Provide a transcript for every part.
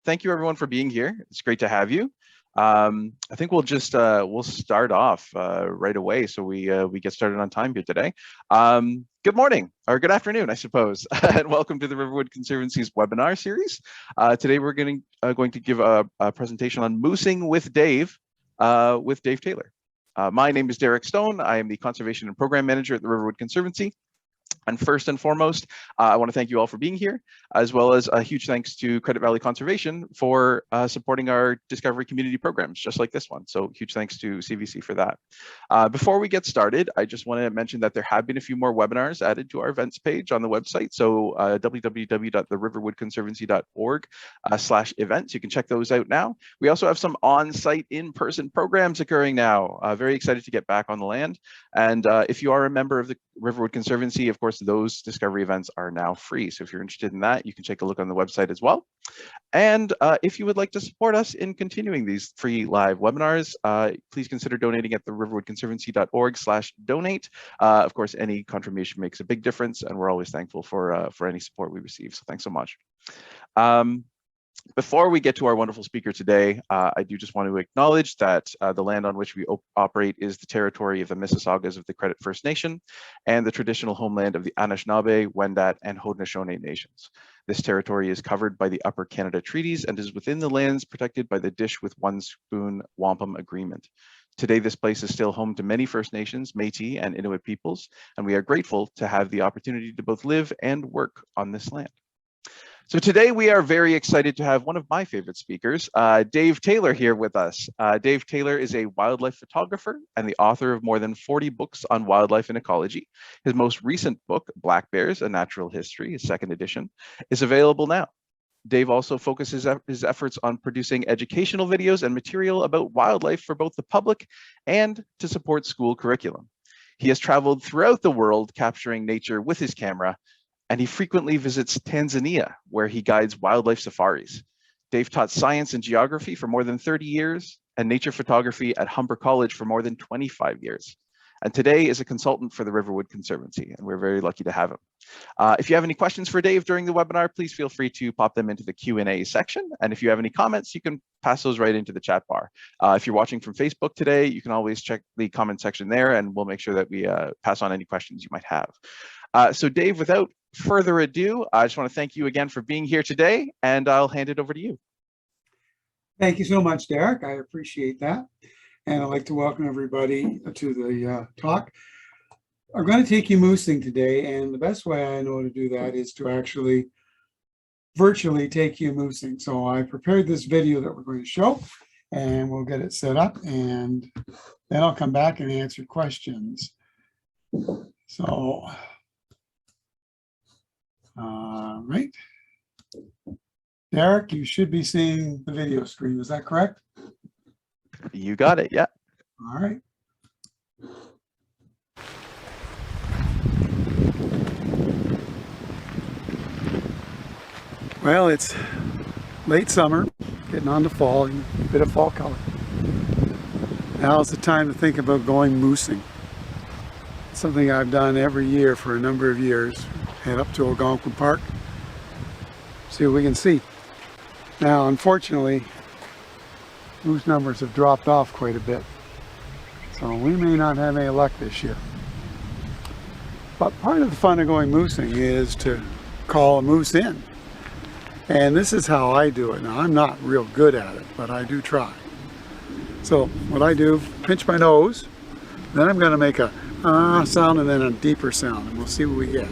Thank you everyone for being here. It's great to have you. I think we'll start off right away, so we get started on time here today. Good morning or good afternoon, I suppose, and welcome to the Riverwood Conservancy's webinar series. Today we're going to give a presentation on moosing with Dave Taylor. My name is Derek Stone. I am the Conservation and Program Manager at the Riverwood Conservancy. And first and foremost, I want to thank you all for being here, as well as a huge thanks to Credit Valley Conservation for supporting our Discovery community programs, just like this one. So huge thanks to CVC for that. Before we get started, I just want to mention that there have been a few more webinars added to our events page on the website. So www.theriverwoodconservancy.org/events. You can check those out now. We also have some on-site in-person programs occurring now. Very excited to get back on the land. And if you are a member of the Riverwood Conservancy, of course, those Discovery events are now free. So if you're interested in that, you can take a look on the website as well. And if you would like to support us in continuing these free live webinars, please consider donating at the riverwoodconservancy.org/donate. Of course, any contribution makes a big difference, and we're always thankful for any support we receive. So thanks so much. Before we get to our wonderful speaker today, I do just want to acknowledge that the land on which we operate is the territory of the Mississaugas of the Credit First Nation and the traditional homeland of the Anishinaabe, Wendat, and Haudenosaunee nations. This territory is covered by the Upper Canada Treaties and is within the lands protected by the Dish with One Spoon Wampum Agreement. Today, this place is still home to many First Nations, Métis, and Inuit peoples, and we are grateful to have the opportunity to both live and work on this land. So today we are very excited to have one of my favorite speakers, Dave Taylor, here with us. Dave Taylor is a wildlife photographer and the author of more than 40 books on wildlife and ecology. His most recent book, Black Bears, A Natural History, his second edition, is available now. Dave also focuses his efforts on producing educational videos and material about wildlife for both the public and to support school curriculum. He has traveled throughout the world capturing nature with his camera, and he frequently visits Tanzania, where he guides wildlife safaris. Dave taught science and geography for more than 30 years and nature photography at Humber College for more than 25 years. And today is a consultant for the Riverwood Conservancy, and we're very lucky to have him. If you have any questions for Dave during the webinar, please feel free to pop them into the Q&A section. And if you have any comments, you can pass those right into the chat bar. If you're watching from Facebook today, you can always check the comment section there, and we'll make sure that we pass on any questions you might have. So Dave, without further ado, I just want to thank you again for being here today, and I'll hand it over to you. Thank you so much, Derek. I appreciate that. And I'd like to welcome everybody to the talk. I'm going to take you moosing today, and the best way I know to do that is to actually virtually take you moosing. So I prepared this video that we're going to show, and we'll get it set up, and then I'll come back and answer questions. So, right. Derek, you should be seeing the video screen. Is that correct? You got it, yeah. All right. Well, it's late summer, getting on to fall, and a bit of fall color. Now's the time to think about going moosing. It's something I've done every year for a number of years. Head up to Algonquin Park, see what we can see. Now, unfortunately, moose numbers have dropped off quite a bit, so we may not have any luck this year. But part of the fun of going moosing is to call a moose in, and this is how I do it. Now, I'm not real good at it, but I do try. So what I do, pinch my nose, then I'm going to make a sound and then a deeper sound, and we'll see what we get.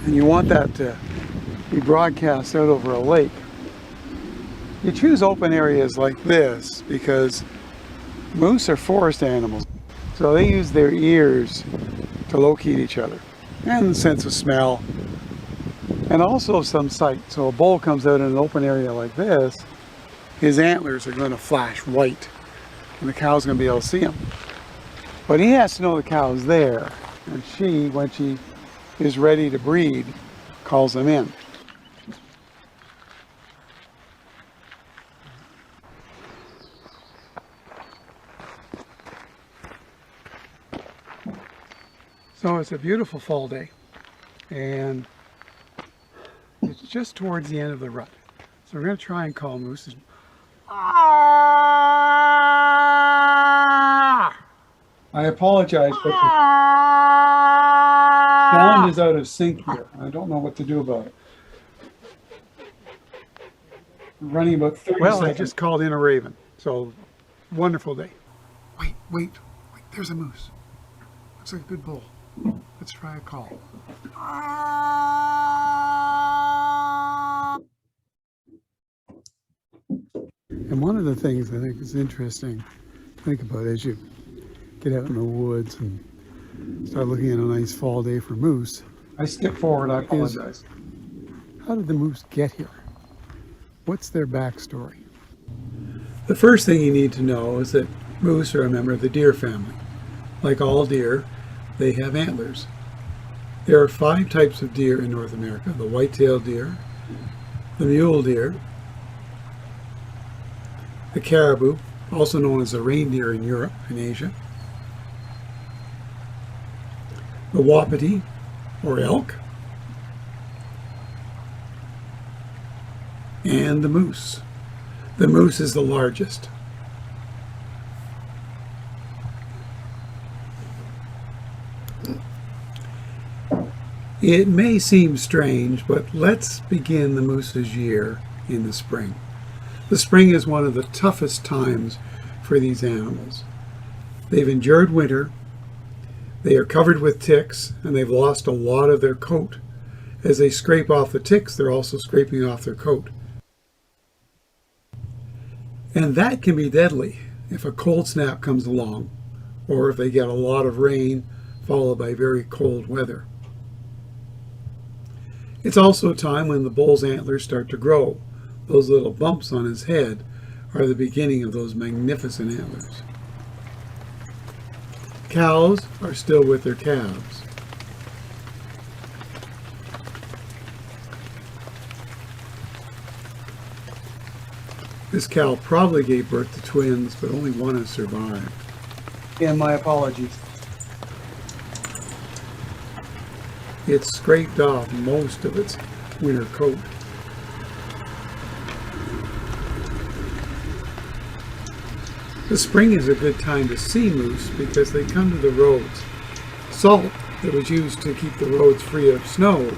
And you want that to be broadcast out over a lake. You choose open areas like this because moose are forest animals, so they use their ears to locate each other, and the sense of smell, and also some sight. So a bull comes out in an open area like this, his antlers are going to flash white, and the cow's going to be able to see him. But he has to know the cow's there, And she, when she is ready to breed, calls them in. So it's a beautiful fall day, and it's just towards the end of the rut. So we're going to try and call moose. I apologize, but the sound is out of sync here. I don't know what to do about it. We're running about 30 seconds. I just called in a raven, so wonderful day. Wait, there's a moose. Looks like a good bull. Let's try a call. And one of the things I think is interesting to think about as you get out in the woods and start looking at a nice fall day for moose. I skipped forward, I apologize. How did the moose get here? What's their backstory? The first thing you need to know is that moose are a member of the deer family. Like all deer, they have antlers. There are 5 types of deer in North America: the white-tailed deer, the mule deer, the caribou, also known as the reindeer in Europe and Asia, the wapiti or elk, and the moose. The moose is the largest. It may seem strange, but let's begin the moose's year in the spring. The spring is one of the toughest times for these animals. They've endured winter, they are covered with ticks, and they've lost a lot of their coat. As they scrape off the ticks, they're also scraping off their coat. And that can be deadly if a cold snap comes along, or if they get a lot of rain followed by very cold weather. It's also a time when the bull's antlers start to grow. Those little bumps on his head are the beginning of those magnificent antlers. Cows are still with their calves. This cow probably gave birth to twins, but only one has survived. And my apologies. It scraped off most of its winter coat. The spring is a good time to see moose because they come to the roads. Salt that was used to keep the roads free of snow,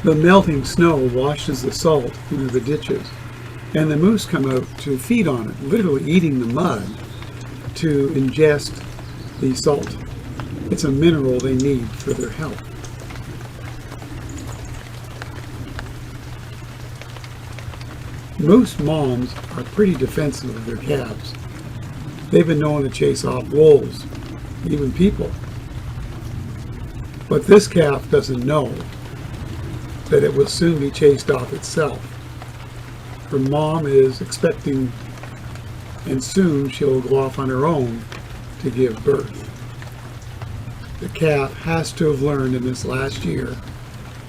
the melting snow washes the salt into the ditches, and the moose come out to feed on it, literally eating the mud to ingest the salt. It's a mineral they need for their health. Moose moms are pretty defensive of their calves. They've been known to chase off wolves, even people. But this calf doesn't know that it will soon be chased off itself. Her mom is expecting, and soon she'll go off on her own to give birth. The calf has to have learned in this last year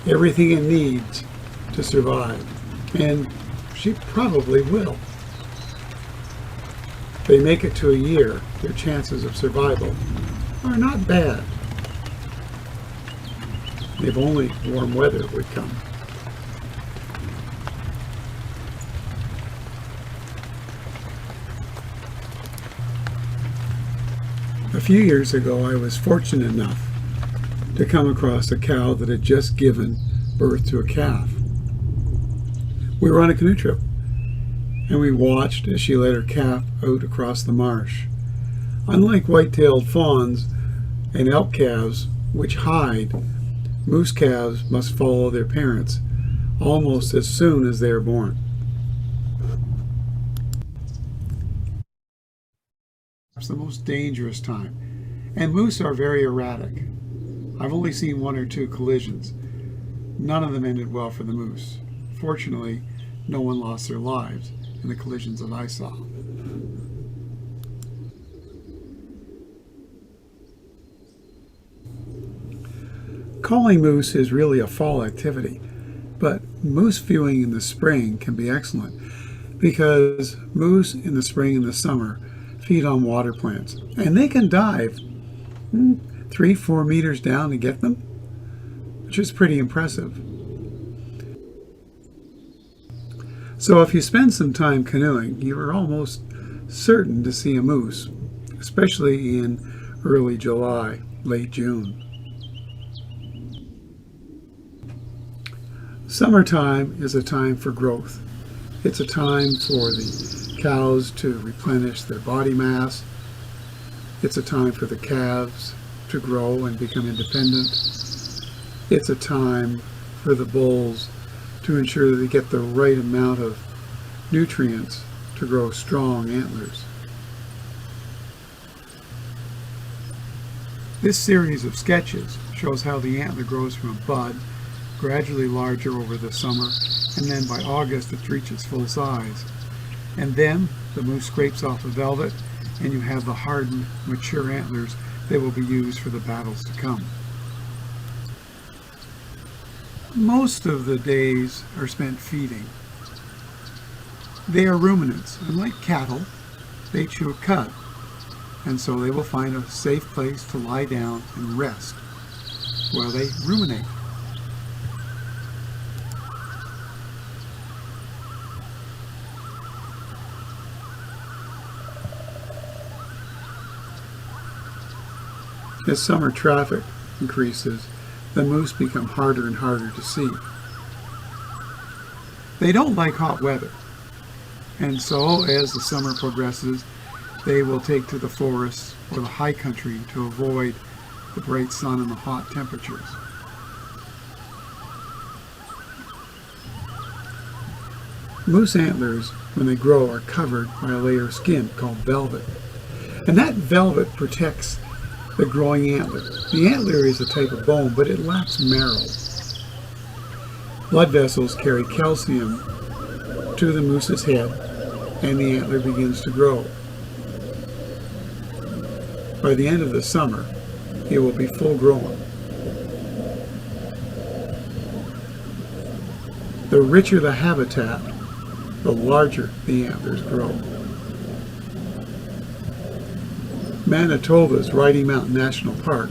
everything it needs to survive, and she probably will. If they make it to a year, their chances of survival are not bad. If only warm weather would come. A few years ago, I was fortunate enough to come across a cow that had just given birth to a calf. We were on a canoe trip, and we watched as she led her calf out across the marsh. Unlike white-tailed fawns and elk calves, which hide, moose calves must follow their parents almost as soon as they are born. It's the most dangerous time, and moose are very erratic. I've only seen 1 or 2 collisions. None of them ended well for the moose. Fortunately, no one lost their lives in the collisions that I saw. Calling moose is really a fall activity, but moose viewing in the spring can be excellent because moose in the spring and the summer feed on water plants, and they can dive 3-4 meters down to get them, which is pretty impressive. So if you spend some time canoeing, you are almost certain to see a moose, especially in early July, late June. Summertime is a time for growth. It's a time for the cows to replenish their body mass. It's a time for the calves to grow and become independent. It's a time for the bulls to ensure that they get the right amount of nutrients to grow strong antlers. This series of sketches shows how the antler grows from a bud, gradually larger over the summer, and then by August it reaches full size. And then the moose scrapes off the velvet, and you have the hardened, mature antlers that will be used for the battles to come. Most of the days are spent feeding. They are ruminants, and like cattle, they chew cud, and so they will find a safe place to lie down and rest while they ruminate. As summer traffic increases, the moose become harder and harder to see. They don't like hot weather, and so as the summer progresses, they will take to the forests or the high country to avoid the bright sun and the hot temperatures. Moose antlers, when they grow, are covered by a layer of skin called velvet, and that velvet protects the growing antler. The antler is a type of bone, but it lacks marrow. Blood vessels carry calcium to the moose's head, and the antler begins to grow. By the end of the summer, it will be full grown. The richer the habitat, the larger the antlers grow. Manitoba's Riding Mountain National Park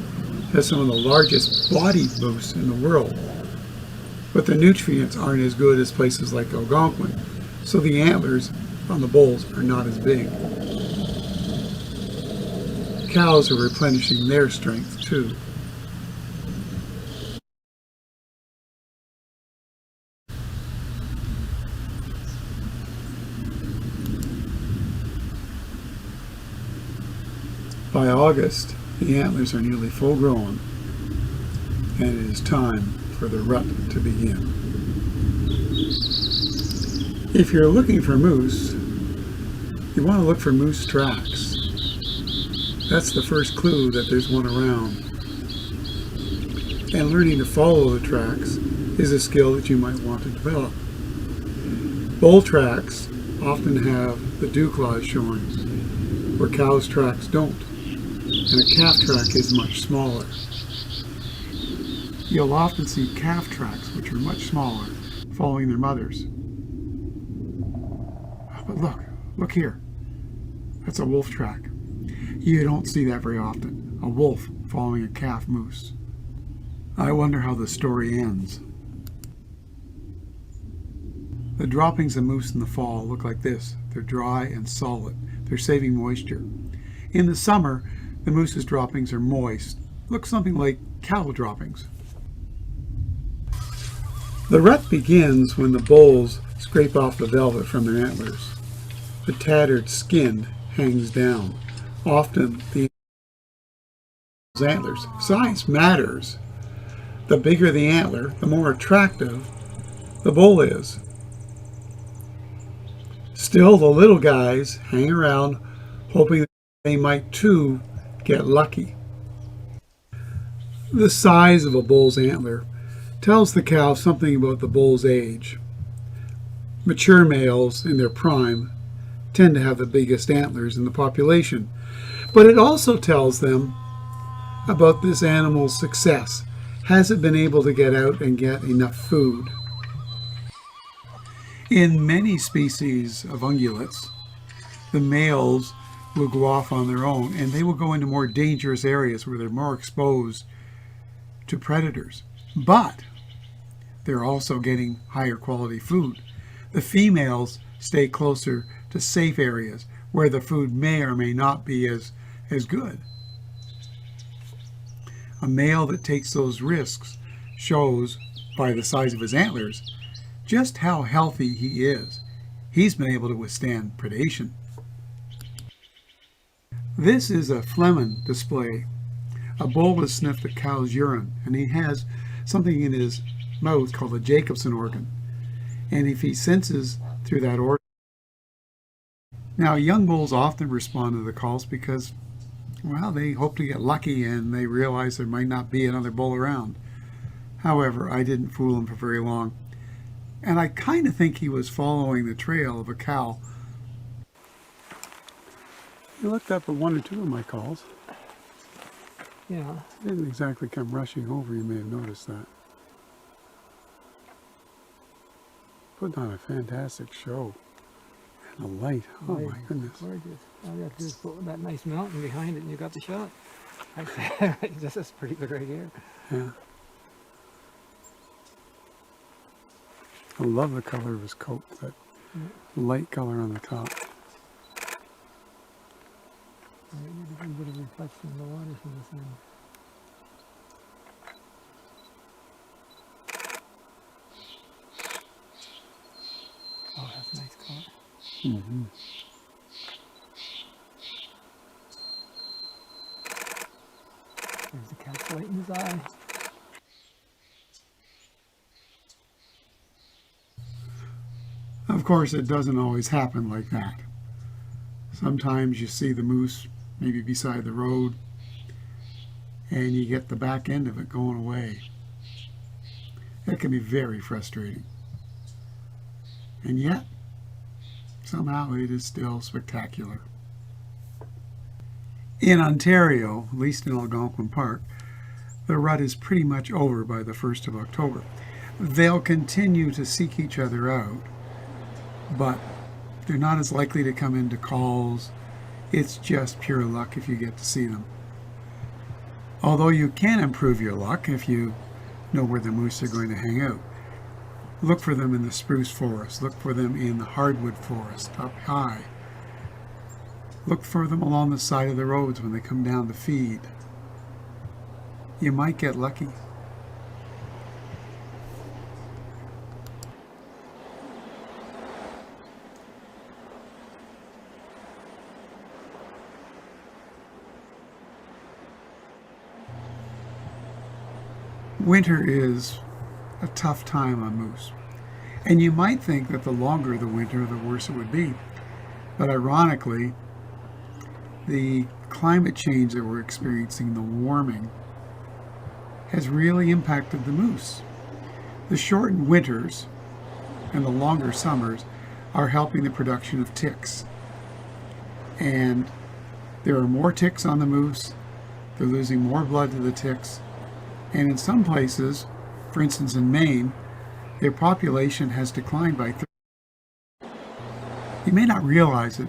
has some of the largest bodied moose in the world, but the nutrients aren't as good as places like Algonquin, so the antlers on the bulls are not as big. Cows are replenishing their strength too. By August, the antlers are nearly full grown, and it is time for the rut to begin. If you're looking for moose, you want to look for moose tracks. That's the first clue that there's one around. And learning to follow the tracks is a skill that you might want to develop. Bull tracks often have the dew claws showing, where cows' tracks don't. And a calf track is much smaller. You'll often see calf tracks, which are much smaller, following their mothers. But look here. That's a wolf track. You don't see that very often, a wolf following a calf moose. I wonder how the story ends. The droppings of moose in the fall look like this. They're dry and solid. They're saving moisture. In the summer, the moose's droppings are moist. Look something like cow droppings. The rut begins when the bulls scrape off the velvet from their antlers. The tattered skin hangs down. Often the antlers. Size matters. The bigger the antler, the more attractive the bull is. Still, the little guys hang around hoping they might too get lucky. The size of a bull's antler tells the cow something about the bull's age. Mature males in their prime tend to have the biggest antlers in the population, but it also tells them about this animal's success. hasn't been able to get out and get enough food. In many species of ungulates, the males will go off on their own and they will go into more dangerous areas where they're more exposed to predators. But they're also getting higher quality food. The females stay closer to safe areas where the food may or may not be as good. A male that takes those risks shows by the size of his antlers just how healthy he is. He's been able to withstand predation. This is a Flehmen display. A bull has sniffed a cow's urine, and he has something in his mouth called the Jacobson organ. And if he senses through that organ. Now, young bulls often respond to the calls because, well, they hope to get lucky and they realize there might not be another bull around. However, I didn't fool him for very long. And I kind of think he was following the trail of a cow. You looked up at one or two of my calls. Yeah. They didn't exactly come rushing over, you may have noticed that. Putting on a fantastic show. And the light, oh my goodness. Gorgeous. All you have to do is put that nice mountain behind it and you got the shot. This is pretty good right here. Yeah. I love the color of his coat, that light color on the top. A little bit of reflection of the water from the sun. Oh, that's a nice color. Mm-hmm. There's the cat's light in his eye. Of course, it doesn't always happen like that. Sometimes you see the moose maybe beside the road and you get the back end of it going away. That can be very frustrating. And yet, somehow it is still spectacular. In Ontario, at least in Algonquin Park, the rut is pretty much over by the 1st of October. They'll continue to seek each other out, but they're not as likely to come into calls. It's just pure luck if you get to see them. Although you can improve your luck if you know where the moose are going to hang out. Look for them in the spruce forest. Look for them in the hardwood forest up high. Look for them along the side of the roads when they come down to feed. You might get lucky. Winter is a tough time on moose. And you might think that the longer the winter, the worse it would be. But ironically, the climate change that we're experiencing, the warming, has really impacted the moose. The shortened winters and the longer summers are helping the production of ticks. And there are more ticks on the moose. They're losing more blood to the ticks. And in some places, for instance in Maine, their population has declined by 30%. You may not realize it,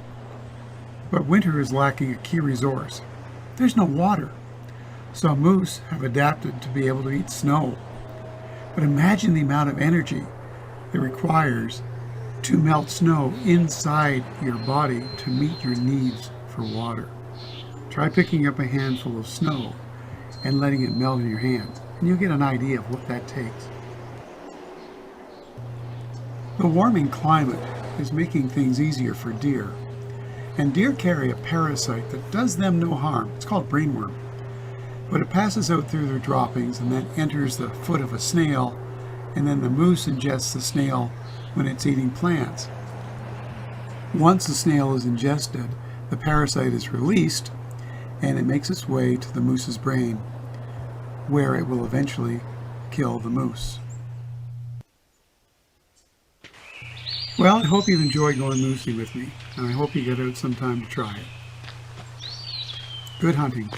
but winter is lacking a key resource. There's no water. So moose have adapted to be able to eat snow. But imagine the amount of energy it requires to melt snow inside your body to meet your needs for water. Try picking up a handful of snow and letting it melt in your hand, and you'll get an idea of what that takes. The warming climate is making things easier for deer, and deer carry a parasite that does them no harm. It's called brainworm, but it passes out through their droppings and then enters the foot of a snail, and then the moose ingests the snail when it's eating plants. Once the snail is ingested, the parasite is released and it makes its way to the moose's brain, where it will eventually kill the moose. Well, I hope you've enjoyed going moosey with me, and I hope you get out sometime to try it. Good hunting.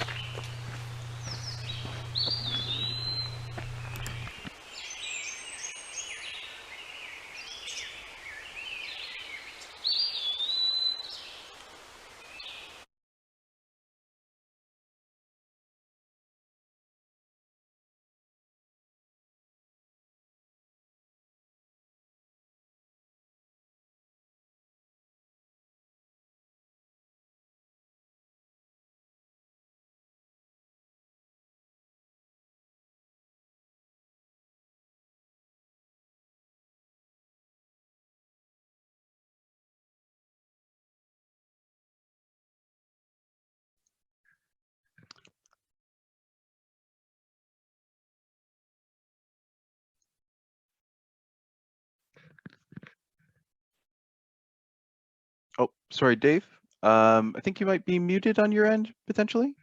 Oh, sorry, Dave. I think you might be muted on your end, potentially.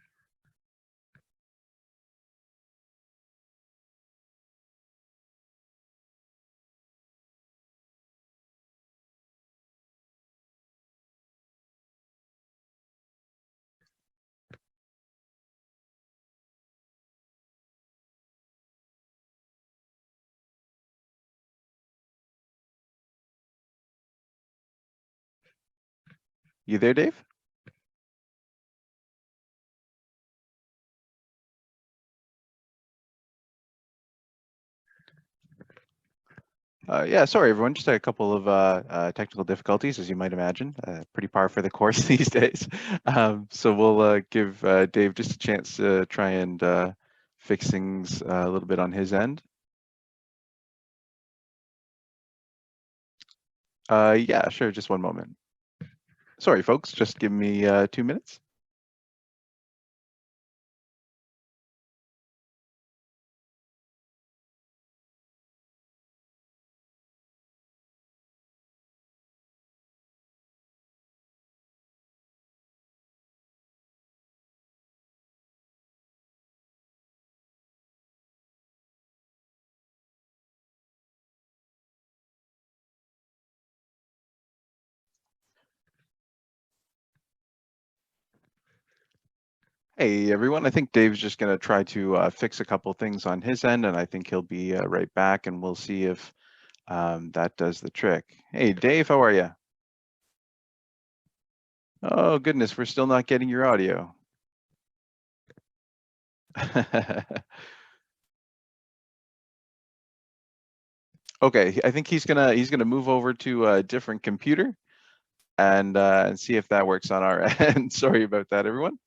You there, Dave? Yeah, sorry, everyone. Just a couple of technical difficulties, as you might imagine. Pretty par for the course these days. So we'll give Dave just a chance to try and fix things a little bit on his end. Yeah, sure. Just one moment. Sorry, folks. Just give me 2 minutes. Hey, everyone. I think Dave's just going to try to fix a couple things on his end, and I think he'll be right back, and we'll see if that does the trick. Hey, Dave, how are you? Oh, goodness, we're still not getting your audio. Okay, I think he's gonna move over to a different computer and see if that works on our end. Sorry about that, everyone.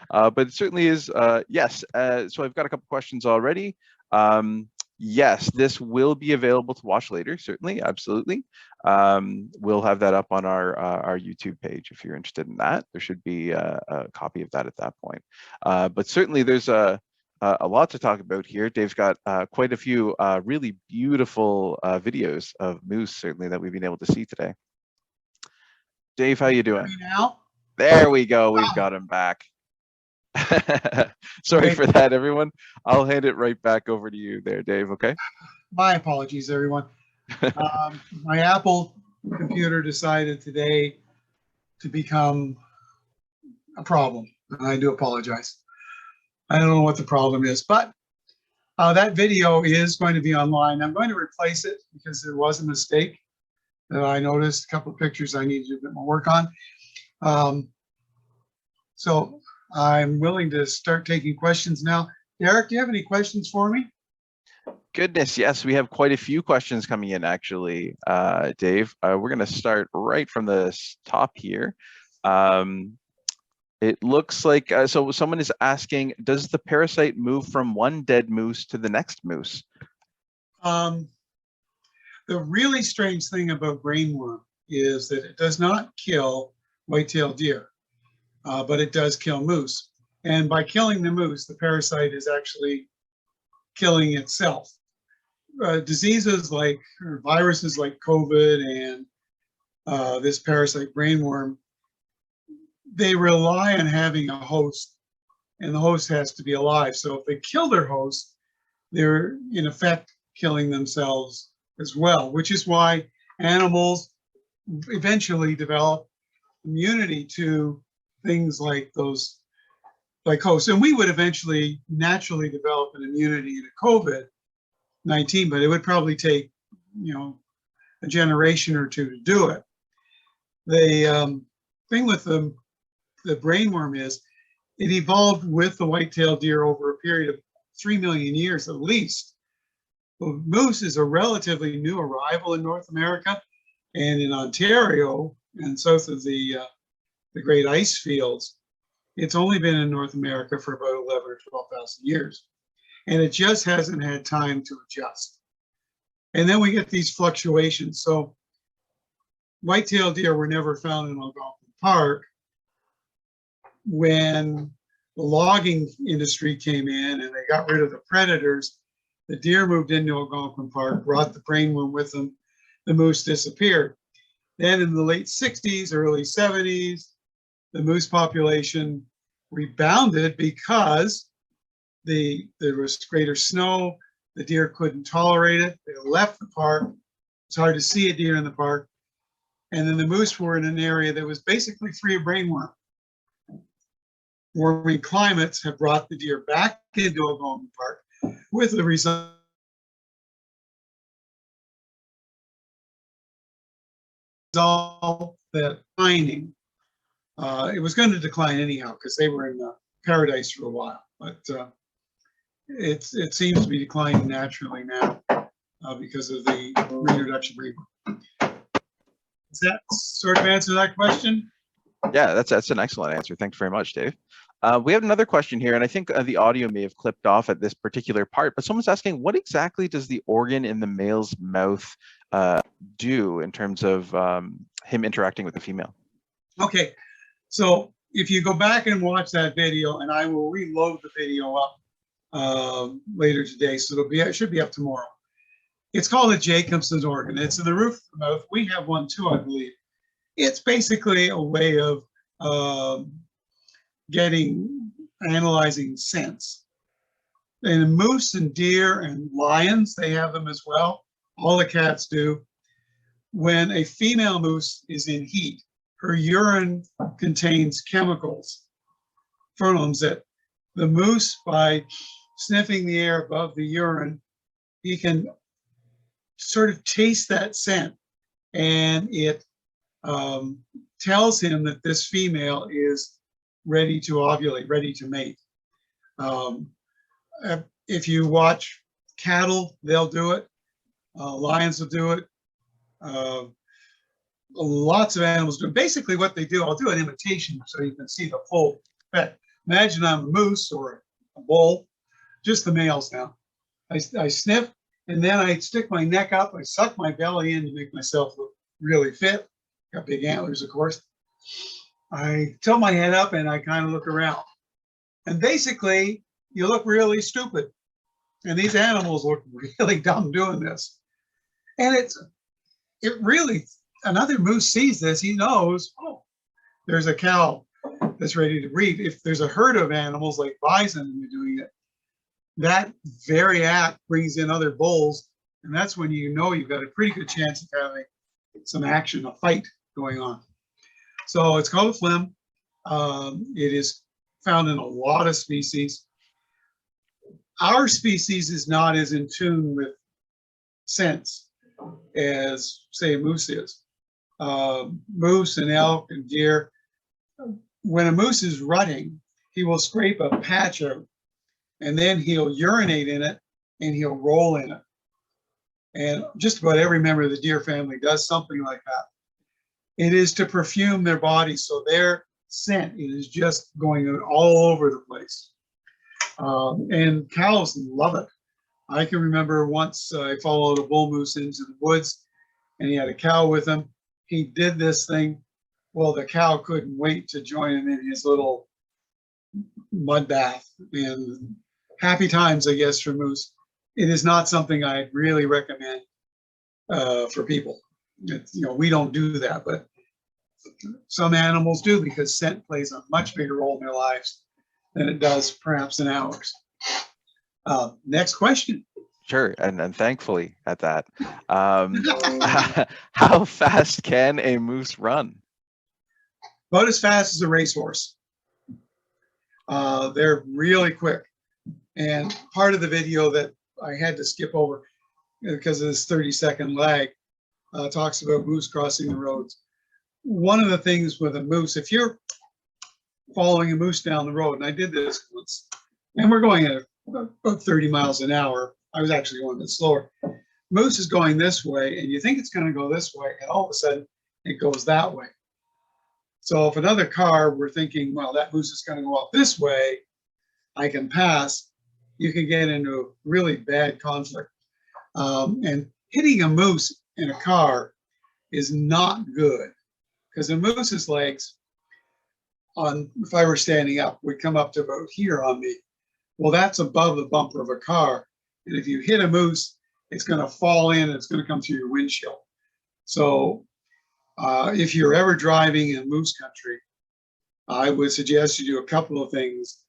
But it certainly is, yes. So I've got a couple questions already. Yes, this will be available to watch later, certainly, absolutely. We'll have that up on our YouTube page if you're interested in that. There should be a copy of that at that point. But certainly there's a lot to talk about here. Dave's got quite a few really beautiful videos of moose, certainly, that we've been able to see today. Dave, how you doing? Now? There we go. We've got him back. Sorry for that, everyone. I'll hand it right back over to you there, Dave, okay? My apologies, everyone. My Apple computer decided today to become a problem, and I do apologize. I don't know what the problem is, but that video is going to be online. I'm going to replace it because there was a mistake that I noticed, a couple of pictures I need to do a bit more work on. So I'm willing to start taking questions now. Derek, do you have any questions for me? Goodness, yes, we have quite a few questions coming in, actually, Dave. We're going to start right from the top here. It looks like, so someone is asking, does the parasite move from one dead moose to the next moose? The really strange thing about brainworm is that it does not kill white-tailed deer, but it does kill moose. And by killing the moose, the parasite is actually killing itself. Diseases like, or viruses like COVID and this parasite brainworm, they rely on having a host, and the host has to be alive. So if they kill their host, they're in effect killing themselves as well, which is why animals eventually develop immunity to things like those, like hosts. And we would eventually naturally develop an immunity to COVID-19, but it would probably take, a generation or two to do it. The thing with the brainworm is it evolved with the white-tailed deer over a period of 3 million years at least. Well, moose is a relatively new arrival in North America, and in Ontario and south of the Great Ice Fields, it's only been in North America for about 11 or 12,000 years, and it just hasn't had time to adjust. And then we get these fluctuations. So white-tailed deer were never found in Algonquin Park. When the logging industry came in and they got rid of the predators, the deer moved into Algonquin Park, brought the brainworm with them, the moose disappeared. Then in the late 60s, early 70s, the moose population rebounded because there was greater snow. The deer couldn't tolerate it. They left the park. It's hard to see a deer in the park. And then the moose were in an area that was basically free of brainworm. Warming climates have brought the deer back into Algonquin Park with the result that declining. It was going to decline anyhow because they were in paradise for a while, but it seems to be declining naturally now because of the reintroduction of breeding. Does that sort of answer that question? Yeah, that's an excellent answer. Thanks very much, Dave. We have another question here, and I think the audio may have clipped off at this particular part, but someone's asking, what exactly does the organ in the male's mouth do in terms of him interacting with the female? Okay, so if you go back and watch that video, and I will reload the video up later today, so it should be up tomorrow. It's called a Jacobson's organ. It's in the roof of the mouth. We have one too, I believe. It's basically a way of analyzing scents. And moose and deer and lions, they have them as well. All the cats do. When a female moose is in heat, her urine contains chemicals, pheromones, that the moose, by sniffing the air above the urine, he can sort of taste that scent, and it tells him that this female is ready to ovulate, ready to mate. If you watch cattle, they'll do it. Lions will do it. Lots of animals do it. Basically what they do, I'll do an imitation so you can see the full effect. Imagine I'm a moose or a bull, just the males now. I sniff, and then I stick my neck up, I suck my belly in to make myself look really fit. Got big antlers, of course. I tilt my head up and I kind of look around. And basically, you look really stupid. And these animals look really dumb doing this. And it really, another moose sees this, he knows, oh, there's a cow that's ready to breed. If there's a herd of animals like bison and they're doing it, that very act brings in other bulls. And that's when you know you've got a pretty good chance of having some action, a fight going on. So it's called a phlegm. It is found in a lot of species. Our species is not as in tune with scents as, say, a moose is. Moose and elk and deer, when a moose is rutting, he will scrape a patch out, and then he'll urinate in it and he'll roll in it. And just about every member of the deer family does something like that. It is to perfume their body, so their scent is just going all over the place. And cows love it. I can remember once I followed a bull moose into the woods, and he had a cow with him. He did this thing. Well, the cow couldn't wait to join him in his little mud bath. And happy times, I guess, for moose. It is not something I'd really recommend for people. We don't do that, but some animals do, because scent plays a much bigger role in their lives than it does perhaps in ours. Next question. Sure, and thankfully at that. How fast can a moose run? About as fast as a racehorse. They're really quick. And part of the video that I had to skip over because of this 30-second lag talks about moose crossing the roads. One of the things with a moose, if you're following a moose down the road, and I did this once, and we're going at about 30 miles an hour. I was actually going a bit slower. Moose is going this way, and you think it's going to go this way, and all of a sudden it goes that way. So if another car were thinking, well, that moose is going to go up this way, I can pass, you can get into a really bad conflict. And hitting a moose in a car is not good, because a moose's legs, if I were standing up, would come up to about here on me. Well, that's above the bumper of a car. And if you hit a moose, it's going to fall in and it's going to come through your windshield. So If you're ever driving in moose country, I would suggest you do a couple of things.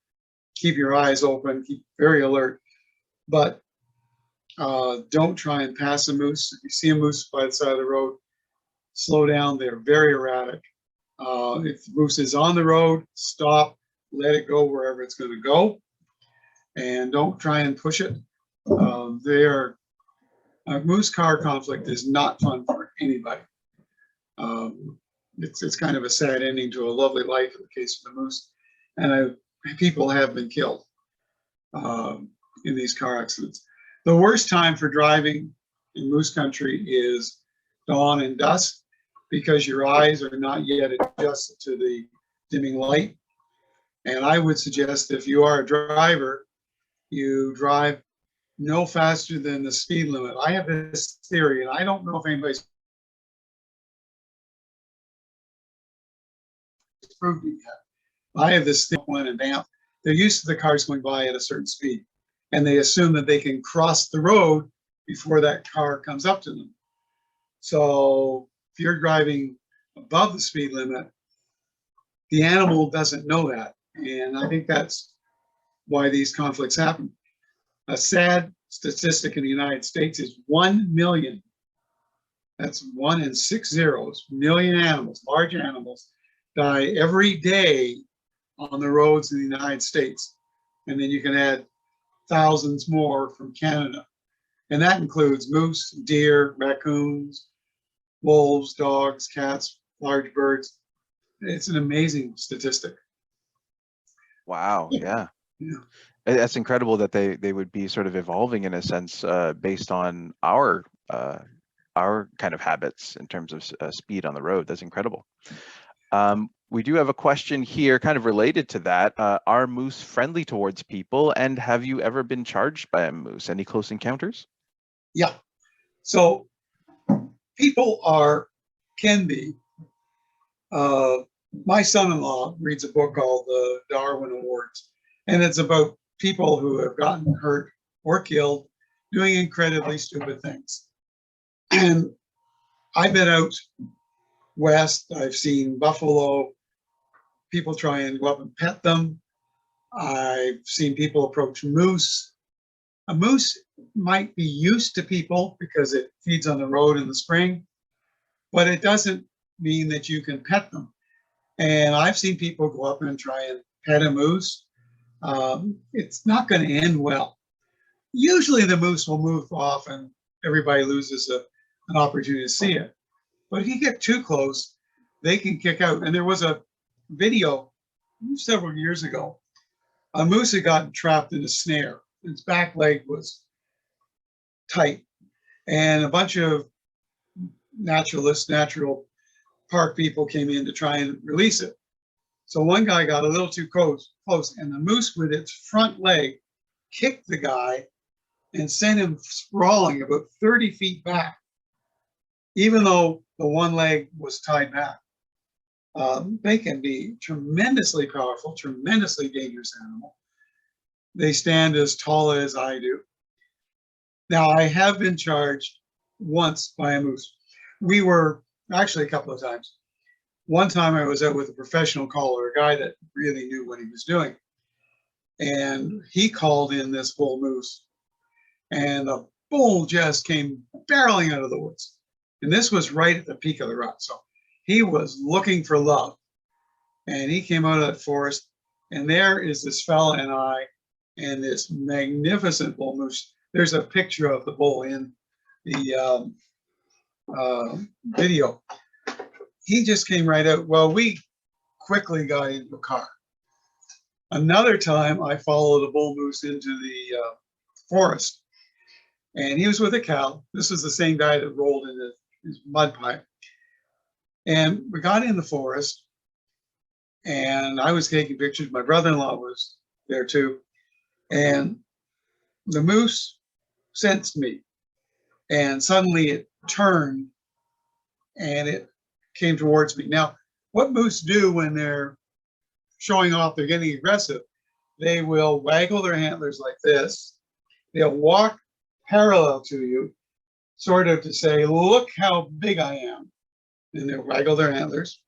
Keep your eyes open, keep very alert, but don't try and pass a moose. If you see a moose by the side of the road, slow down. They're very erratic. If the moose is on the road, stop, let it go wherever it's going to go, and don't try and push it. A moose car conflict is not fun for anybody. It's kind of a sad ending to a lovely life in the case of the moose, and people have been killed in these car accidents. The worst time for driving in moose country is dawn and dusk, because your eyes are not yet adjusted to the dimming light. And I would suggest if you are a driver, you drive no faster than the speed limit. I have this theory, and I don't know if anybody's proved it yet. I have this thing in advance. They're used to the cars going by at a certain speed, and they assume that they can cross the road before that car comes up to them. So if you're driving above the speed limit, the animal doesn't know that. And I think that's why these conflicts happen. A sad statistic in the United States is 1 million. That's 1 in 6 zeros, million animals, large animals, die every day on the roads in the United States. And then you can add thousands more from Canada. And that includes moose, deer, raccoons, wolves, dogs, cats, large birds. It's an amazing statistic. Wow. Yeah. Yeah. That's incredible that they would be sort of evolving in a sense based on our kind of habits in terms of speed on the road. That's incredible. We do have a question here kind of related to that. Are moose friendly towards people, and have you ever been charged by a moose? Any close encounters? Yeah. So people can be. My son-in-law reads a book called the Darwin Awards, and it's about people who have gotten hurt or killed doing incredibly stupid things. And I've been out west. I've seen buffalo. People try and go up and pet them. I've seen people approach moose. A moose might be used to people because it feeds on the road in the spring, but it doesn't mean that you can pet them. And I've seen people go up and try and pet a moose. It's not going to end well. Usually the moose will move off and everybody loses an opportunity to see it. But if you get too close, they can kick out. And there was a video several years ago. A moose had gotten trapped in a snare. Its back leg was tight. And a bunch of naturalists, natural park people came in to try and release it. So one guy got a little too close, and the moose with its front leg kicked the guy and sent him sprawling about 30 feet back, even though the one leg was tied back. They can be tremendously powerful, tremendously dangerous animal. They stand as tall as I do. Now, I have been charged once by a moose. We were actually a couple of times. One time I was out with a professional caller, a guy that really knew what he was doing. And he called in this bull moose. And the bull just came barreling out of the woods. And this was right at the peak of the rut. So he was looking for love. And he came out of that forest. And there is this fella and I and this magnificent bull moose. There's a picture of the bull in the video. He just came right out. Well, we quickly got into a car. Another time I followed a bull moose into the forest, and he was with a cow. This was the same guy that rolled in his mud pipe. And we got in the forest, and I was taking pictures. My brother-in-law was there too. And the moose sensed me, and suddenly it turned and it came towards me. Now, what moose do when they're showing off, they're getting aggressive, they will waggle their antlers like this. They'll walk parallel to you, sort of to say, look how big I am. and they waggle their antlers.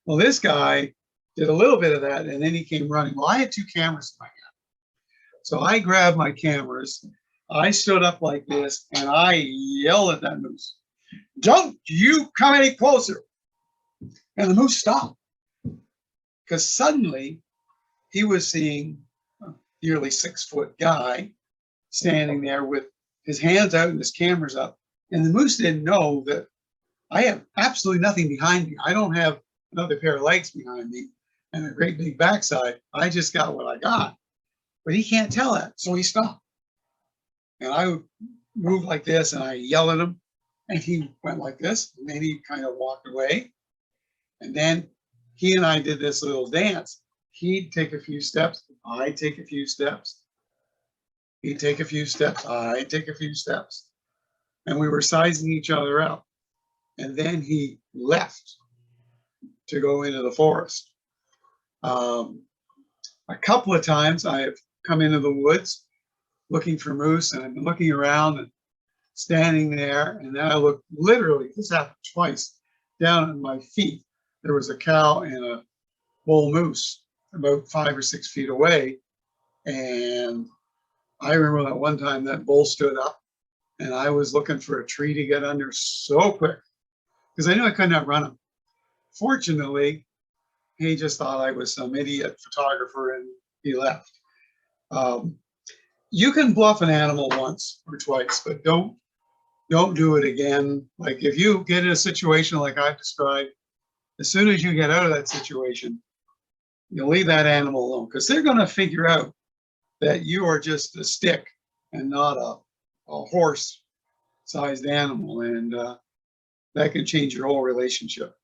Well, this guy did a little bit of that, and then he came running. Well, I had 2 cameras in my hand. So I grabbed my cameras, I stood up like this, and I yelled at that moose, "Don't you come any closer." And the moose stopped, because suddenly he was seeing a nearly 6-foot guy standing there with his hands out and his cameras up. And the moose didn't know that I have absolutely nothing behind me. I don't have another pair of legs behind me and a great big backside. I just got what I got. But he can't tell that, so he stopped. And I moved like this, and I yelled at him, and he went like this, and then he kind of walked away. And then he and I did this little dance. He'd take a few steps, I'd take a few steps. He'd take a few steps, I'd take a few steps. And we were sizing each other up. And then he left to go into the forest. A couple of times I have come into the woods looking for moose, and I've been looking around and standing there, and then I looked, literally, this happened twice, down at my feet. There was a cow and a bull moose about 5 or 6 feet away. And I remember that one time that bull stood up, and I was looking for a tree to get under so quick, because I knew I couldn't outrun him. Fortunately, he just thought I was some idiot photographer, and he left. You can bluff an animal once or twice, but don't do it again. Like if you get in a situation like I've described, as soon as you get out of that situation, you leave that animal alone, because they're going to figure out that you are just a stick and not a horse-sized animal, and that can change your whole relationship.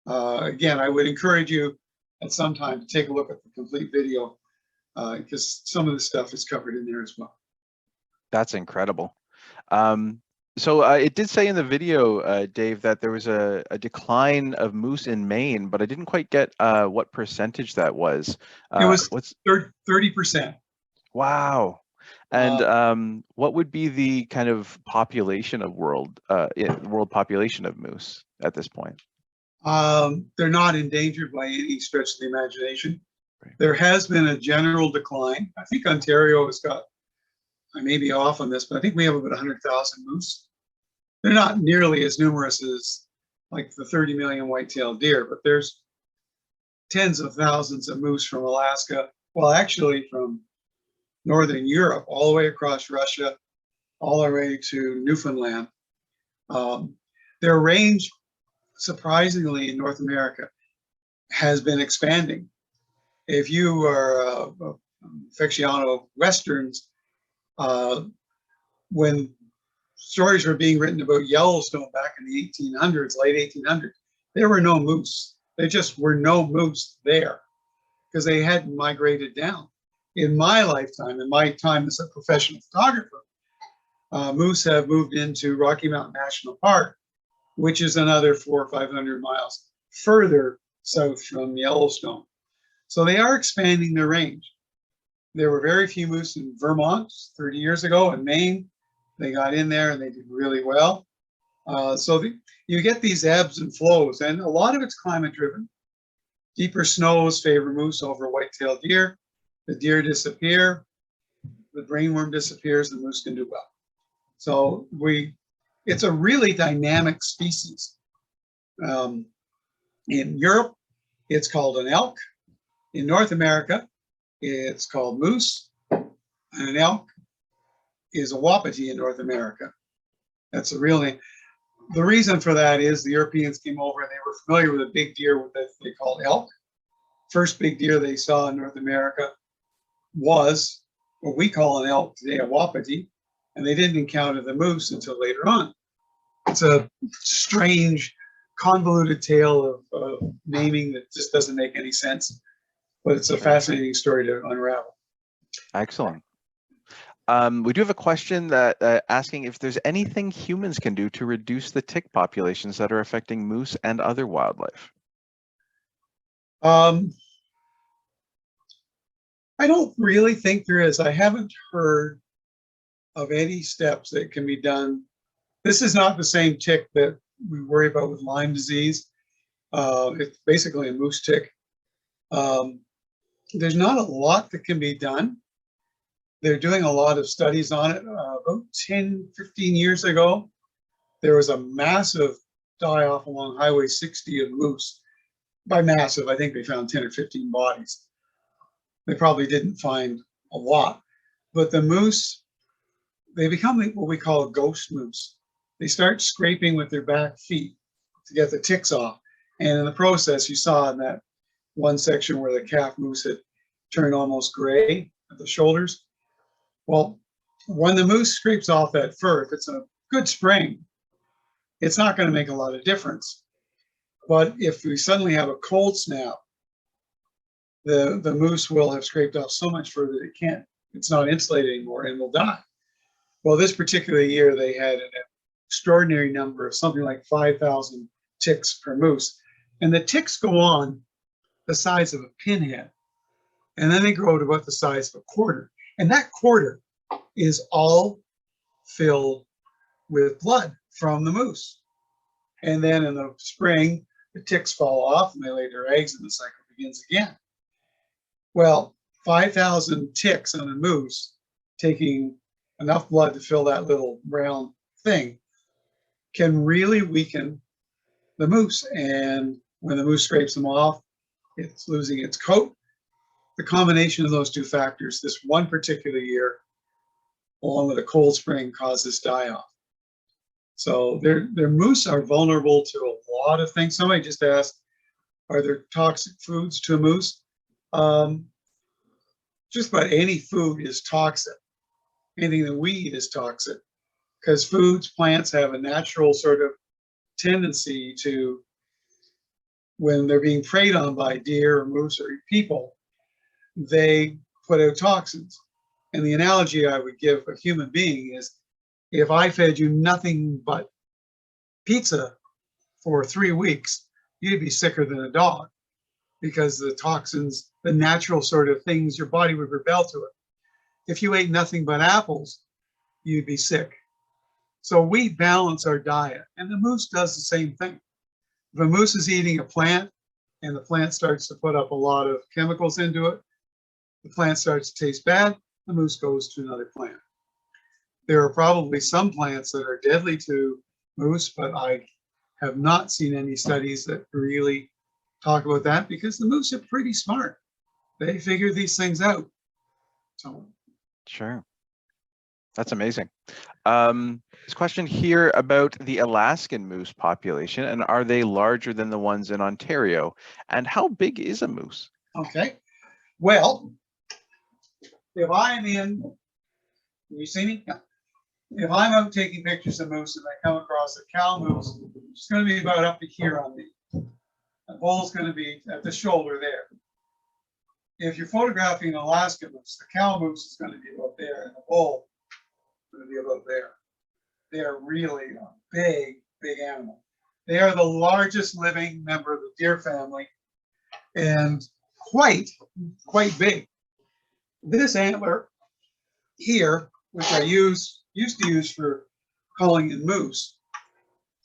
Again, I would encourage you at some time to take a look at the complete video, because some of the stuff is covered in there as well. That's incredible. So it did say in the video, Dave, that there was a decline of moose in Maine, but I didn't quite get what percentage that was. It was what's 30%. Wow. And what would be the kind of population of world population of moose at this point? They're not endangered by any stretch of the imagination. Right. There has been a general decline. I think Ontario has got, I may be off on this, but I think we have about 100,000 moose. They're not nearly as numerous as like the 30 million white-tailed deer, but there's tens of thousands of moose from Alaska, well, actually from Northern Europe, all the way across Russia, all the way to Newfoundland. Their range, surprisingly, in North America has been expanding. If you are aficionado Westerns, when stories were being written about Yellowstone back in the 1800s, late 1800s, there were no moose. There just were no moose there because they hadn't migrated down. In my lifetime, in my time as a professional photographer, moose have moved into Rocky Mountain National Park, which is another 400 or 500 miles further south from Yellowstone. So they are expanding their range. There were very few moose in Vermont 30 years ago. In Maine, they got in there and they did really well. You get these ebbs and flows, and a lot of it's climate driven. Deeper snows favor moose over white-tailed deer. The deer disappear, the brainworm disappears, the moose can do well. So it's a really dynamic species. In Europe, it's called an elk. In North America, it's called moose. And an elk is a wapiti in North America. That's a real name. The reason for that is the Europeans came over and they were familiar with a big deer that they called elk. First big deer they saw in North America was what we call an elk today, a wapiti, and they didn't encounter the moose until later on. It's a strange, convoluted tale of naming that just doesn't make any sense, but it's a fascinating story to unravel. Excellent. We do have a question that asking if there's anything humans can do to reduce the tick populations that are affecting moose and other wildlife. I don't really think there is. I haven't heard of any steps that can be done. This is not the same tick that we worry about with Lyme disease. It's basically a moose tick. There's not a lot that can be done. They're doing a lot of studies on it. About 10, 15 years ago, there was a massive die-off along Highway 60 of moose. By massive, I think they found 10 or 15 bodies. They probably didn't find a lot. But the moose, they become what we call a ghost moose. They start scraping with their back feet to get the ticks off. And in the process, you saw in that one section where the calf moose had turned almost gray at the shoulders. Well, when the moose scrapes off that fur, if it's a good spring, it's not going to make a lot of difference. But if we suddenly have a cold snap, the moose will have scraped off so much fur that it's not insulated anymore and will die. Well, this particular year, they had an extraordinary number of something like 5,000 ticks per moose. And the ticks go on the size of a pinhead. And then they grow to about the size of a quarter. And that quarter is all filled with blood from the moose. And then in the spring, the ticks fall off and they lay their eggs and the cycle begins again. Well, 5,000 ticks on a moose taking enough blood to fill that little round thing can really weaken the moose. And when the moose scrapes them off, it's losing its coat. The combination of those two factors, this one particular year, along with a cold spring, causes die-off. So their moose are vulnerable to a lot of things. Somebody just asked, are there toxic foods to a moose? Just about any food is toxic. Anything that we eat is toxic because foods, plants have a natural sort of tendency to, when they're being preyed on by deer or moose or people, they put out toxins. And the analogy I would give a human being is, if I fed you nothing but pizza for 3 weeks, you'd be sicker than a dog because the toxins, the natural sort of things, your body would rebel to it. If you ate nothing but apples, you'd be sick. So we balance our diet, and the moose does the same thing. If a moose is eating a plant and the plant starts to put up a lot of chemicals into it, the plant starts to taste bad, the moose goes to another plant. There are probably some plants that are deadly to moose, but I have not seen any studies that really talk about that because the moose are pretty smart. They figure these things out. So, Sure. That's amazing. This question here about the Alaskan moose population, and are they larger than the ones in Ontario? And how big is a moose? okay. Well, if I'm in, can you see me? Yeah. If I'm out taking pictures of moose and I come across a cow moose, it's going to be about up to here on me. The bull's going to be at the shoulder there. If you're photographing an Alaskan moose, the cow moose is going to be about there, and the bull is going to be about there. They are really a big, big animal. They are the largest living member of the deer family, and quite big. This antler here, which I used to use for culling in moose,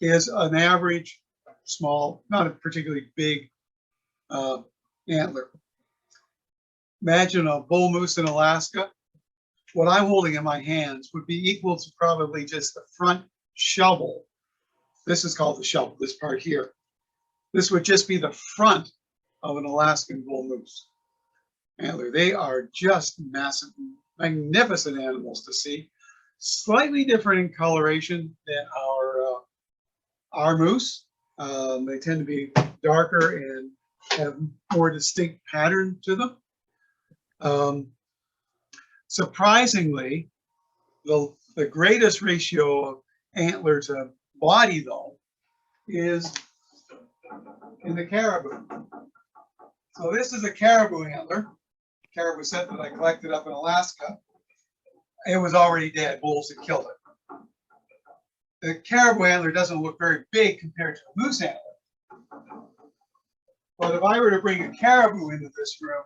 is an average small, not a particularly big antler. Imagine a bull moose in Alaska. What I'm holding in my hands would be equal to probably just the front shovel. This is called the shovel, this part here. This would just be the front of an Alaskan bull moose antler. They are just massive, magnificent animals to see. Slightly different in coloration than our moose. They tend to be darker and have more distinct pattern to them. Surprisingly, the greatest ratio of antler to body, though, is in the caribou. So this is a caribou antler, caribou set that I collected up in Alaska. It was already dead. Bulls had killed it. The caribou antler doesn't look very big compared to a moose antler. But if I were to bring a caribou into this room,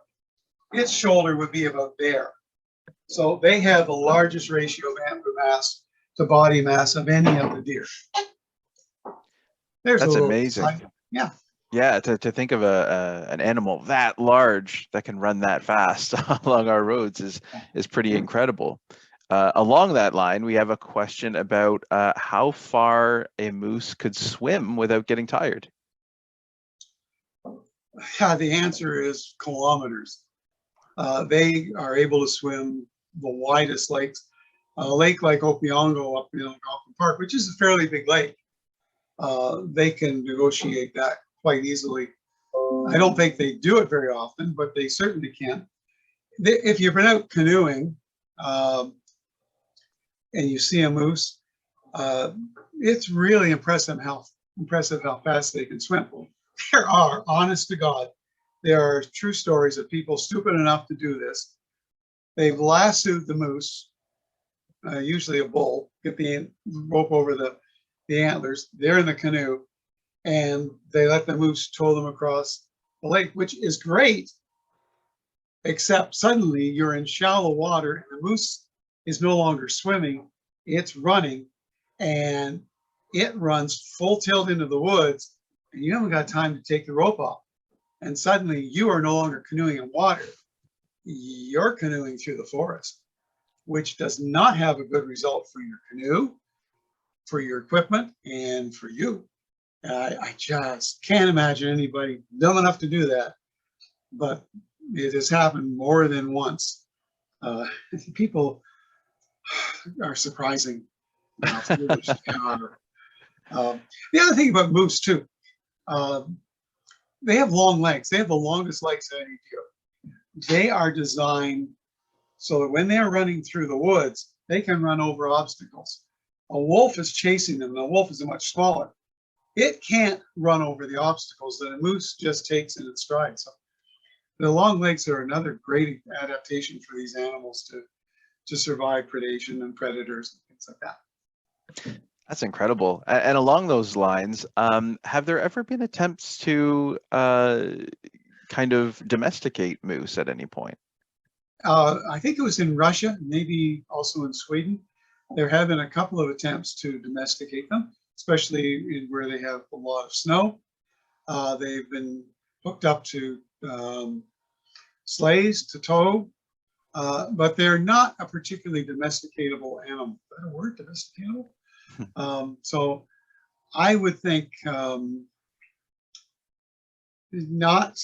its shoulder would be about there. So they have the largest ratio of antler mass to body mass of any of the deer. There's a That's little amazing. side. Yeah. Yeah, to think of an animal that large that can run that fast along our roads is pretty incredible. Along that line, we have a question about how far a moose could swim without getting tired. Yeah, the answer is kilometers. They are able to swim the widest lakes. A lake like Opeongo up in Algonquin Park, which is a fairly big lake, they can negotiate that quite easily. I don't think they do it very often, but they certainly can. If you've been out canoeing and you see a moose, it's really impressive how fast they can swim. There are, honest to God, there are true stories of people stupid enough to do this. They've lassoed the moose, usually a bull, get the rope over the antlers. They're in the canoe, and they let the moose tow them across the lake, which is great, except suddenly you're in shallow water and the moose is no longer swimming, it's running, and it runs full tilt into the woods, and you haven't got time to take the rope off. And suddenly you are no longer canoeing in water, you're canoeing through the forest, which does not have a good result for your canoe, for your equipment, and for you. I just can't imagine anybody dumb enough to do that, but it has happened more than once. People are surprising how foolish they are. The other thing about moose too, they have long legs. They have the longest legs of any deer. They are designed so that when they're running through the woods, they can run over obstacles. A wolf is chasing them, and a wolf is much smaller. It can't run over the obstacles that a moose just takes in its stride. So the long legs are another great adaptation for these animals to survive predation and predators and things like that. That's incredible. And along those lines, have there ever been attempts to kind of domesticate moose at any point? I think it was in Russia, maybe also in Sweden. There have been a couple of attempts to domesticate them, especially where they have a lot of snow. They've been hooked up to sleighs to tow, but they're not a particularly domesticatable animal. Is that a word, domesticatable? So I would think not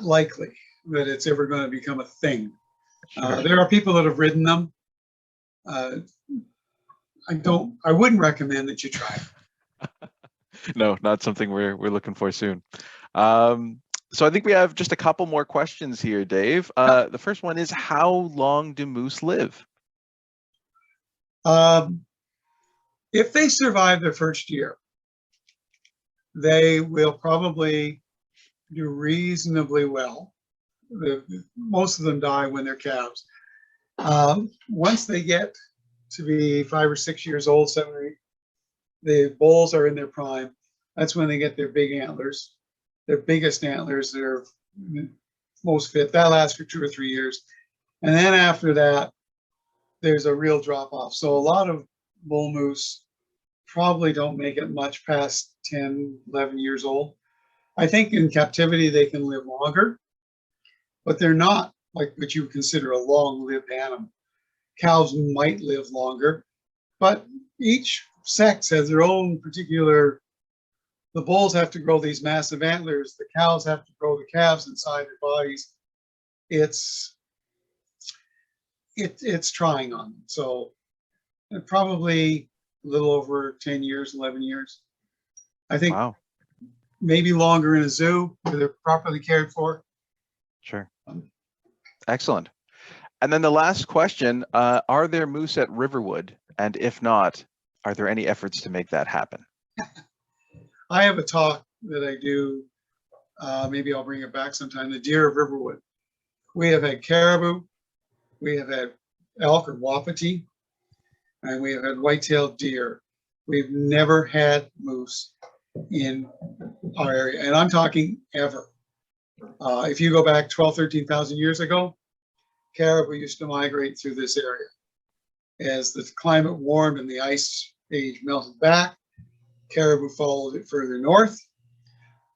likely that it's ever going to become a thing. Sure. There are people that have ridden them. I wouldn't recommend that you try it. No, not something we're looking for soon. So I think we have just a couple more questions here, Dave. The first one is, how long do moose live? If they survive their first year, they will probably do reasonably well. Most of them die when they're calves. Once they get to be 5 or 6 years old, 7 or 8, the bulls are in their prime. That's when they get their big antlers, their biggest antlers. They're most fit. That lasts for 2 or 3 years. And then after that, there's a real drop off. So a lot of bull moose probably don't make it much past 10, 11 years old. I think in captivity, they can live longer, but they're not like what you would consider a long-lived animal. Cows might live longer, but each sex has their own particular. The bulls have to grow these massive antlers. The cows have to grow the calves inside their bodies. It's trying on them. So probably a little over 10 years, 11 years. I think Wow. maybe longer in a zoo where they're properly cared for. Sure. Excellent. And then the last question, are there moose at Riverwood? And if not, are there any efforts to make that happen? I have a talk that I do, maybe I'll bring it back sometime, the deer of Riverwood. We have had caribou, we have had elk or wapiti, and we have had white-tailed deer. We've never had moose in our area, and I'm talking ever. If you go back 12, 13,000 years ago, caribou used to migrate through this area. As the climate warmed and the ice age melted back, Caribou followed it further north.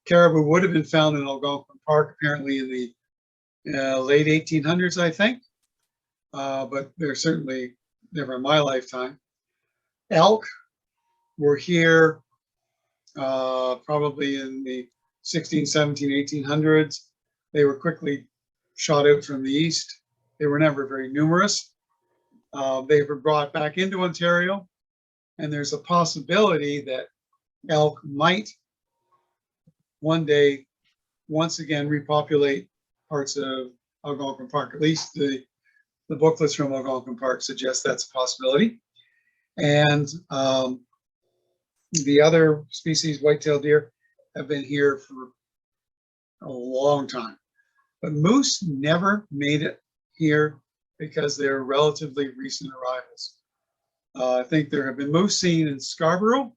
Caribou would have been found in Algonquin Park apparently in the late 1800s, I think, but they're certainly never in my lifetime. Elk were here probably in the 16, 17, 1800s. They were quickly shot out from the east. They were never very numerous. They were brought back into Ontario, and there's a possibility that elk might one day once again repopulate parts of Algonquin Park. At least the booklets from Algonquin Park suggest that's a possibility. And the other species, white-tailed deer, have been here for a long time. But moose never made it here because they're relatively recent arrivals. I think there have been moose seen in Scarborough,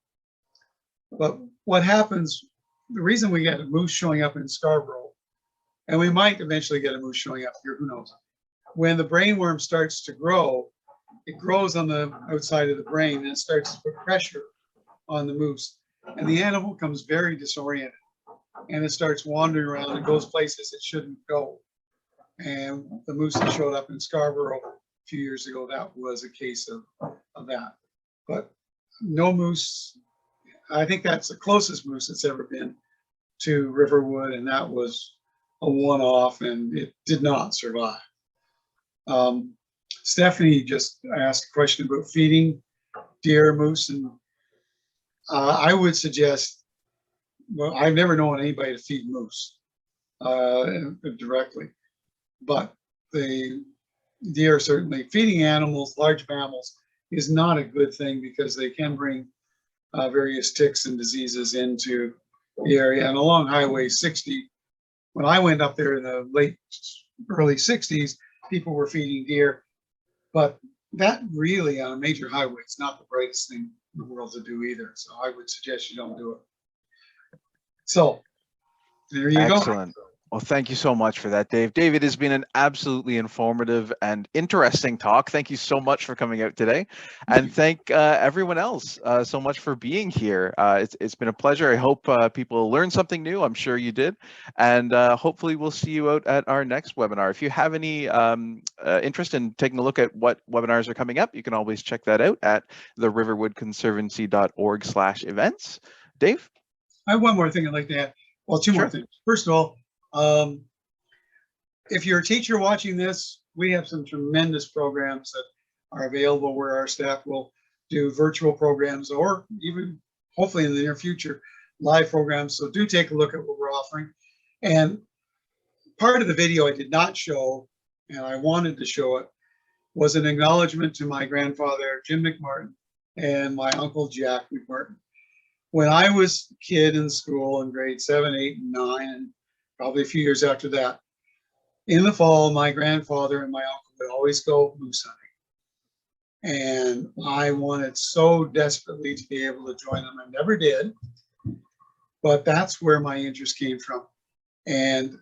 but what happens, the reason we get a moose showing up in Scarborough, and we might eventually get a moose showing up here, who knows? When the brainworm starts to grow, it grows on the outside of the brain and it starts to put pressure on the moose. And the animal becomes very disoriented and it starts wandering around and goes places it shouldn't go. And the moose that showed up in Scarborough a few years ago, that was a case of that. But no moose, I think that's the closest moose that's ever been to Riverwood, and that was a one-off and it did not survive. Stephanie just asked a question about feeding deer, moose, and I would suggest, well, I've never known anybody to feed moose directly, but the deer certainly feeding animals, large mammals, is not a good thing because they can bring various ticks and diseases into the area. And along Highway 60, when I went up there in the early 60s, people were feeding deer, but that really on a major highway is not the brightest thing in the world to do either. So I would suggest you don't do it. So there you go. Excellent. Well, thank you so much for that, Dave. Dave, it has been an absolutely informative and interesting talk. Thank you so much for coming out today. And thank everyone else so much for being here. It's been a pleasure. I hope people learned something new. I'm sure you did. And hopefully we'll see you out at our next webinar. If you have any interest in taking a look at what webinars are coming up, you can always check that out at the riverwoodconservancy.org/events. Dave? I have one more thing I'd like to add. Well, two more things. First of all, if you're a teacher watching this, we have some tremendous programs that are available where our staff will do virtual programs or even hopefully in the near future, live programs. So do take a look at what we're offering. And part of the video I did not show, and I wanted to show it, was an acknowledgement to my grandfather, Jim McMartin, and my uncle, Jack McMartin. When I was a kid in school in grade 7, 8, and 9, and probably a few years after that, in the fall, my grandfather and my uncle would always go moose hunting. And I wanted so desperately to be able to join them. I never did, but that's where my interest came from. And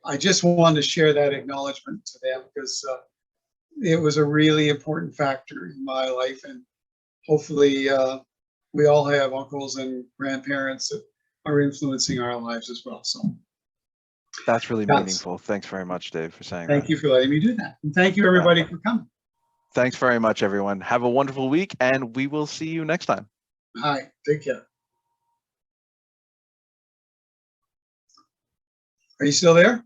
I just wanted to share that acknowledgement to them because it was a really important factor in my life. And hopefully we all have uncles and grandparents that are influencing our lives as well. So that's really meaningful. Thanks very much, Dave, for saying that. Thank you for letting me do that. And thank you everybody for coming. Thanks very much, everyone. Have a wonderful week, and we will see you next time. Hi, take care. Are you still there?